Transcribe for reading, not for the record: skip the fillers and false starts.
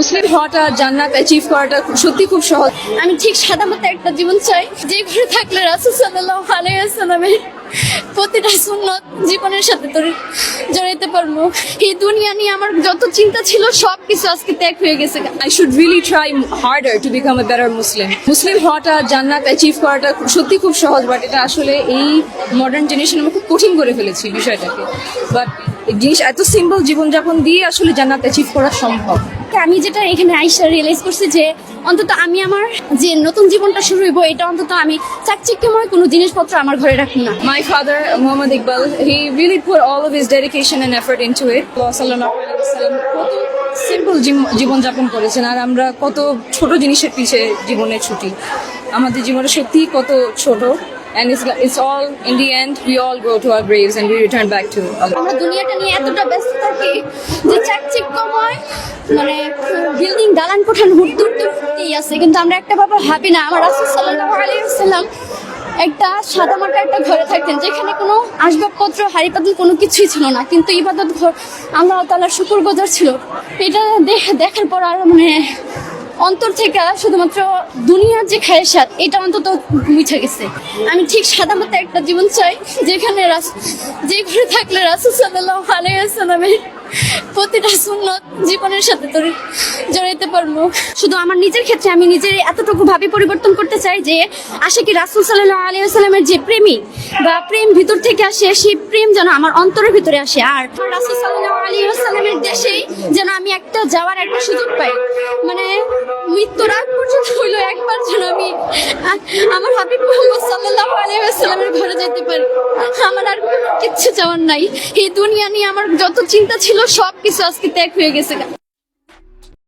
মুসলিম হওয়াটা জান্নাত অ্যাচিভ করাটা সত্যি খুব সহজ। আমি ঠিক সাদামাটা একটা জীবন চাই, যে ঘরে থাকলে রাসূল সাল্লাল্লাহু আলাইহি ওয়াসাল্লামের প্রতিটা সুন্নত জীবনের সাথে জড়াইতে পারবো। এই দুনিয়া নিয়ে আমার যত চিন্তা ছিল সবকিছু আজকে ত্যাগ হয়ে গেছে। I should really try harder to become a better Muslim. মুসলিম হওয়াটা জান্নাত অ্যাচিভ করাটা সত্যি খুব সহজ, বাট এটা আসলে এই মডার্ন জেনারেশন আমরা খুব কঠিন করে ফেলেছি বিষয়টাকে। বাট জিনিস এত সিম্পল জীবনযাপন দিয়ে আসলে জান্নাত অ্যাচিভ করা সম্ভব। আমি যেটা এখানে আইসা রিয়েলাইজ করছি যে অন্তত আমি আমার যে নতুন জীবনটা শুরু হইব, এটা অন্তত আমি চাকচিক্যময় কোনো জিনিসপত্র আমার ঘরে রাখবো না। My father, Muhammad Iqbal, he really put all of his dedication and effort into it. কত সিম্পল জীবনযাপন করেছেন, আর আমরা কত ছোট জিনিসের পিছিয়ে জীবনে ছুটি। আমাদের জীবনে সত্যি কত ছোট, and it's all in the end we all go to our graves and we return back to Allah. আমরা দুনিয়াটা নিয়ে এতটা ব্যস্ত থাকি যে চাকচিক্যময় মানে বিল্ডিং দালান কোঠান হুড়তেই আছে, কিন্তু আমরা একটা ব্যাপার ভাবি না। আমার রাসূল সাল্লাল্লাহু আলাইহি ওয়াসাল্লাম একটা সাদামাটা একটা ঘরে থাকতেন, যেখানে কোনো আসবাবপত্র হাড়ি পাতিল কোনো কিছুই ছিল না, কিন্তু ইবাদত ঘর আল্লাহ তাআলার শুকরগুজার ছিল। এটা দেখার পর আর মানে অন্তর থেকে শুধুমাত্র দুনিয়ার যে খায়েশাত এটা অন্তত মুছে গেছে। আমি ঠিক সাদামাটা একটা জীবন চাই, যেখানে যে ঘরে থাকলে রাসূল সাল্লাল্লাহু আলাইহি ওয়াসাল্লামের প্রতিটা সুন্নত জীবনের সাথে জড়াইতে পারবো। শুধু আমার নিজের ক্ষেত্রে আমি নিজের এতটুকু ভাবে পরিবর্তন করতে চাই যে আশিকি রাসূল সাল্লাল্লাহু আলাইহি ওয়াসাল্লামের যে প্রেমী বা প্রেম ভিতর থেকে আসে, সেই প্রেম যেন আমার অন্তরের ভিতরে আসে। আর রাসূল সাল্লাল্লাহু আলাইহি ওয়াসাল্লামের দেশেই যেন আমি একটা যাওয়ার একটা সুযোগ পাই, মানে মৃত্যুর আগ পর্যন্ত হইলো একবার যেন আমি আমার হাবিব মুহাম্মদ সাল্লাল্লাহু আলাইহি ওয়াসাল্লামের ঘরে যেতে পারি। আমার আর কিচ্ছু চাওয়ার নাই। এই দুনিয়া নিয়ে আমার যত চিন্তা ছিল সবকিছু আজকে ত্যাগ হয়ে গেছে।